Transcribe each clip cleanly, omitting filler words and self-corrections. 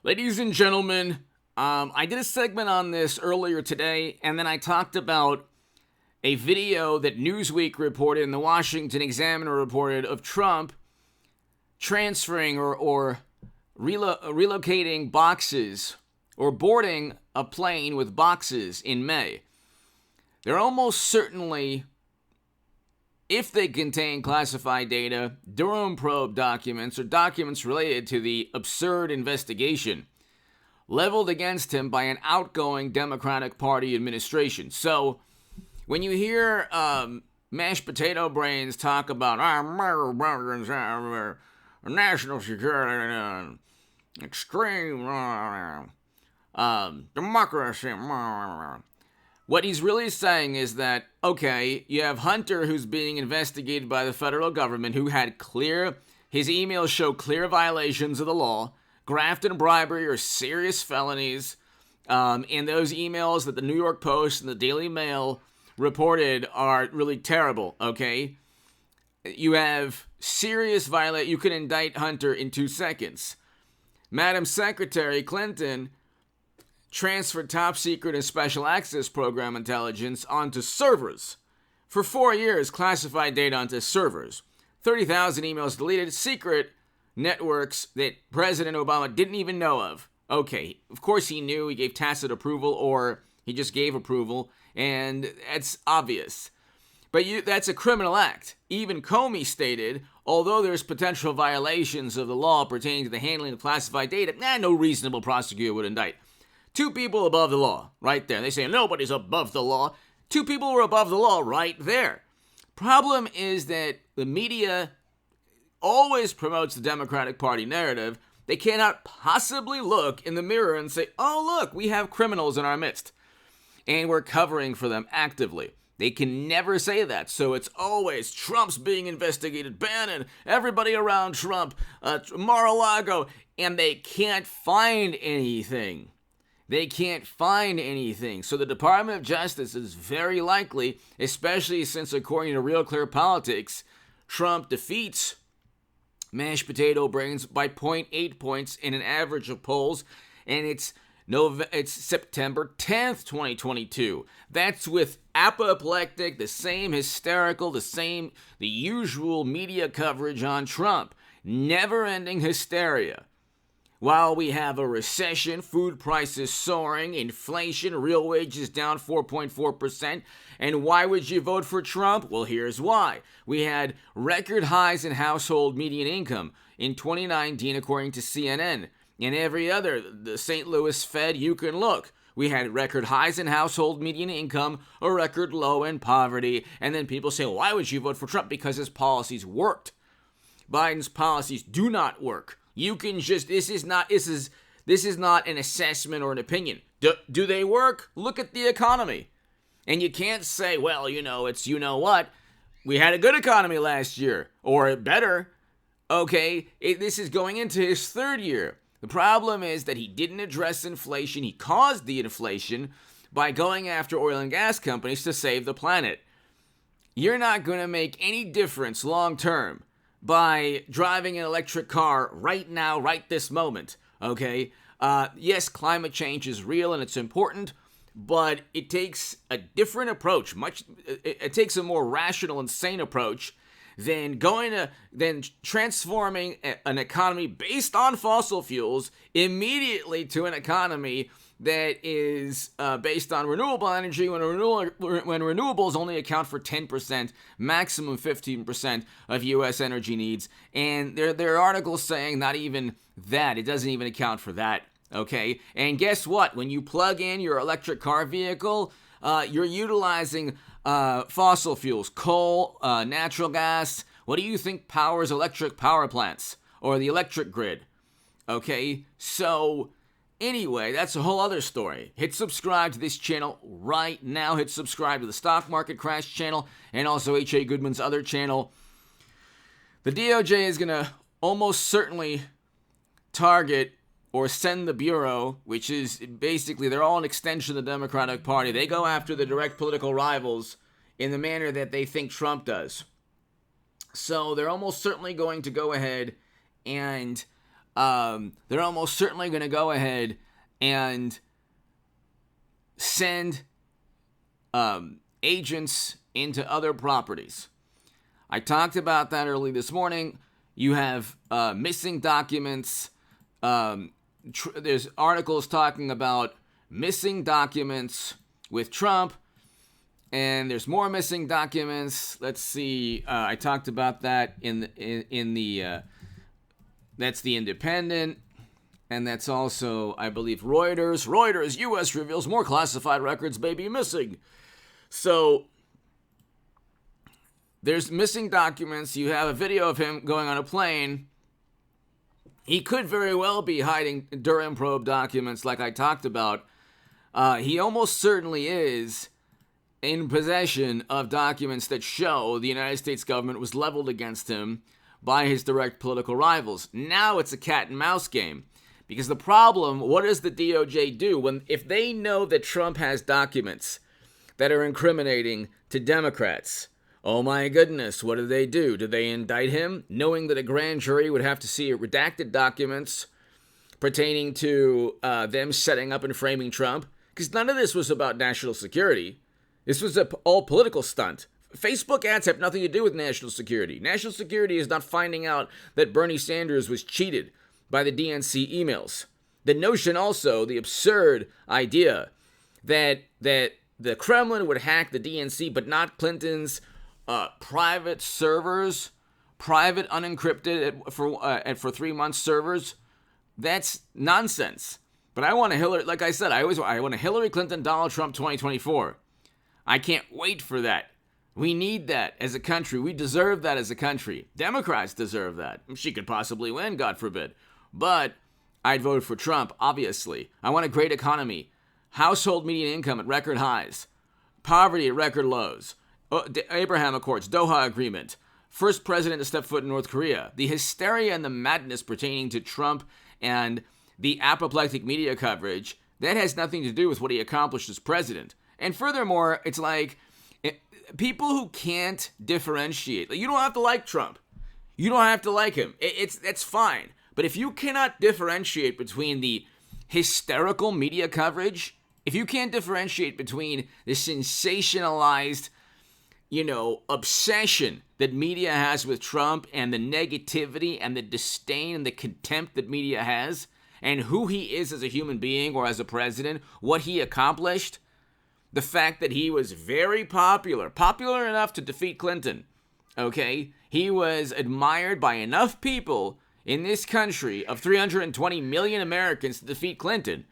Ladies and gentlemen, I did a segment on this earlier today, and then I talked about a video that Newsweek reported and the Washington Examiner reported of Trump transferring or relocating boxes or boarding a plane with boxes in May. They're almost certainly, if they contain classified data, Durham probe documents or documents related to the absurd investigation leveled against him by an outgoing Democratic Party administration. So when you hear mashed potato brains talk about national security, extreme democracy, what he's really saying is that, okay, you have Hunter who's being investigated by the federal government, who had his emails show clear violations of the law. Graft and bribery are serious felonies. And those emails that the New York Post and the Daily Mail reported are really terrible, okay? You have serious violation. You can indict Hunter in 2 seconds. Madam Secretary Clinton transferred top secret and special access program intelligence onto servers. For 4 years, classified data onto servers. 30,000 emails deleted, secret networks that President Obama didn't even know of. Okay, of course he knew, he gave tacit approval, or he just gave approval, and that's obvious. But that's a criminal act. Even Comey stated, although there's potential violations of the law pertaining to the handling of classified data, no reasonable prosecutor would indict. 2 people above the law, right there. They say nobody's above the law. 2 people were above the law right there. Problem is that the media always promotes the Democratic Party narrative. They cannot possibly look in the mirror and say, oh, look, we have criminals in our midst, and we're covering for them actively. They can never say that. So it's always Trump's being investigated, Bannon, everybody around Trump, Mar-a-Lago, and they can't find anything. They can't find anything. So the Department of Justice is very likely, especially since according to Real Clear Politics, Trump defeats mashed potato brains by 0.8 points in an average of polls, and it's September 10th, 2022. That's with apoplectic, the same hysterical, the usual media coverage on Trump. Never-ending hysteria. While we have a recession, food prices soaring, inflation, real wages down 4.4%. And why would you vote for Trump? Well, here's why. We had record highs in household median income in 2019, according to CNN. And every other, the St. Louis Fed, you can look. We had record highs in household median income, a record low in poverty. And then people say, why would you vote for Trump? Because his policies worked. Biden's policies do not work. You can just, this is not an assessment or an opinion. Do they work? Look at the economy. And you can't say, well, it's what. We had a good economy last year, or better. Okay, this is going into his 3rd year. The problem is that he didn't address inflation. He caused the inflation by going after oil and gas companies to save the planet. You're not going to make any difference long term by driving an electric car right now, right this moment, okay? Yes, climate change is real and it's important, but it takes a different approach. It takes a more rational and sane approach than transforming an economy based on fossil fuels immediately to an economy that is based on renewable energy when renewables only account for 10%, maximum 15% of U.S. energy needs. And there are articles saying not even that. It doesn't even account for that, okay? And guess what? When you plug in your electric car vehicle, you're utilizing fossil fuels, coal, natural gas. What do you think powers electric power plants or the electric grid? Okay, so anyway, that's a whole other story. Hit subscribe to this channel right now. Hit subscribe to the Stock Market Crash channel and also H.A. Goodman's other channel. The DOJ is going to almost certainly target or send the Bureau, which is basically, they're all an extension of the Democratic Party. They go after the direct political rivals in the manner that they think Trump does. So they're almost certainly going to go ahead and they're almost certainly going to go ahead and send agents into other properties. I talked about that early this morning. You have missing documents. There's articles talking about missing documents with Trump, and there's more missing documents. Let's see. I talked about that in the that's the Independent, and that's also, I believe, Reuters. Reuters, U.S. reveals more classified records may be missing. So there's missing documents. You have a video of him going on a plane. He could very well be hiding Durham probe documents like I talked about. He almost certainly is in possession of documents that show the United States government was leveled against him by his direct political rivals. Now it's a cat and mouse game. Because the problem, what does the DOJ do if they know that Trump has documents that are incriminating to Democrats? Oh my goodness, what do? Do they indict him, knowing that a grand jury would have to see redacted documents pertaining to them setting up and framing Trump? Because none of this was about national security. This was an all political stunt. Facebook ads have nothing to do with national security. National security is not finding out that Bernie Sanders was cheated by the DNC emails. The notion also, the absurd idea that the Kremlin would hack the DNC but not Clinton's private servers, private unencrypted for 3 months servers, that's nonsense. But I want a Hillary, like I said, I want a Hillary Clinton, Donald Trump 2024. I can't wait for that. We need that as a country. We deserve that as a country. Democrats deserve that. She could possibly win, God forbid. But I'd vote for Trump, obviously. I want a great economy. Household median income at record highs. Poverty at record lows. Abraham Accords, Doha Agreement. First president to step foot in North Korea. The hysteria and the madness pertaining to Trump and the apoplectic media coverage, that has nothing to do with what he accomplished as president. And furthermore, it's like people who can't differentiate. You don't have to like Trump. You don't have to like him. That's fine. But if you cannot differentiate between the hysterical media coverage, if you can't differentiate between the sensationalized, obsession that media has with Trump and the negativity and the disdain and the contempt that media has, and who he is as a human being or as a president, what he accomplished, the fact that he was very popular enough to defeat Clinton, okay? He was admired by enough people in this country of 320 million Americans to defeat Clinton,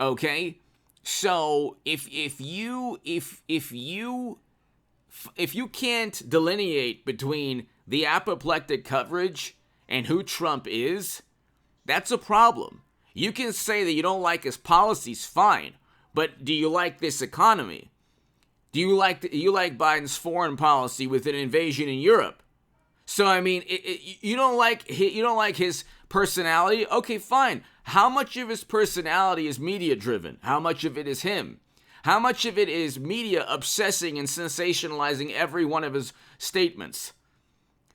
okay? So if you can't delineate between the apoplectic coverage and who Trump is, that's a problem. You can say that you don't like his policies, fine, but do you like this economy? Do you like Biden's foreign policy with an invasion in Europe? So I mean, you don't like his personality? Okay, fine. How much of his personality is media driven? How much of it is him? How much of it is media obsessing and sensationalizing every one of his statements?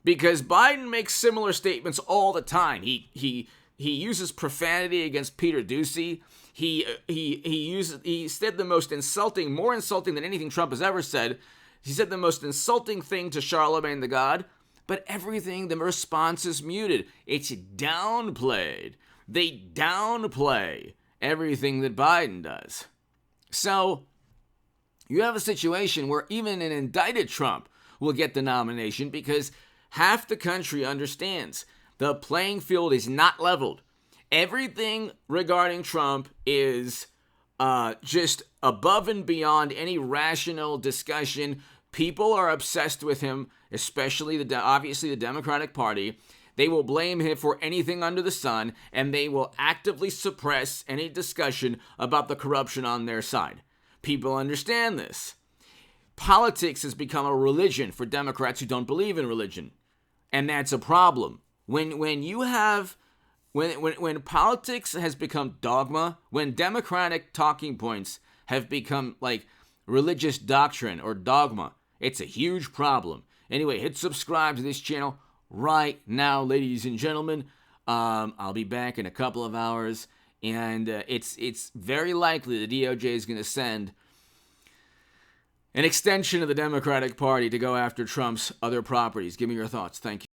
Because Biden makes similar statements all the time. He uses profanity against Peter Doocy. He said the most insulting, more insulting than anything Trump has ever said. He said the most insulting thing to Charlemagne the God. But everything, the response is muted. It's downplayed. They downplay everything that Biden does. So you have a situation where even an indicted Trump will get the nomination because half the country understands the playing field is not leveled. Everything regarding Trump is just above and beyond any rational discussion. People are obsessed with him, especially obviously the Democratic Party. They will blame him for anything under the sun, and they will actively suppress any discussion about the corruption on their side. People understand this. Politics has become a religion for Democrats who don't believe in religion, and that's a problem. When politics has become dogma, when Democratic talking points have become like religious doctrine or dogma, it's a huge problem. Anyway, hit subscribe to this channel right now, ladies and gentlemen. I'll be back in a couple of hours, and it's very likely the DOJ is going to send an extension of the Democratic Party to go after Trump's other properties. Give me your thoughts. Thank you.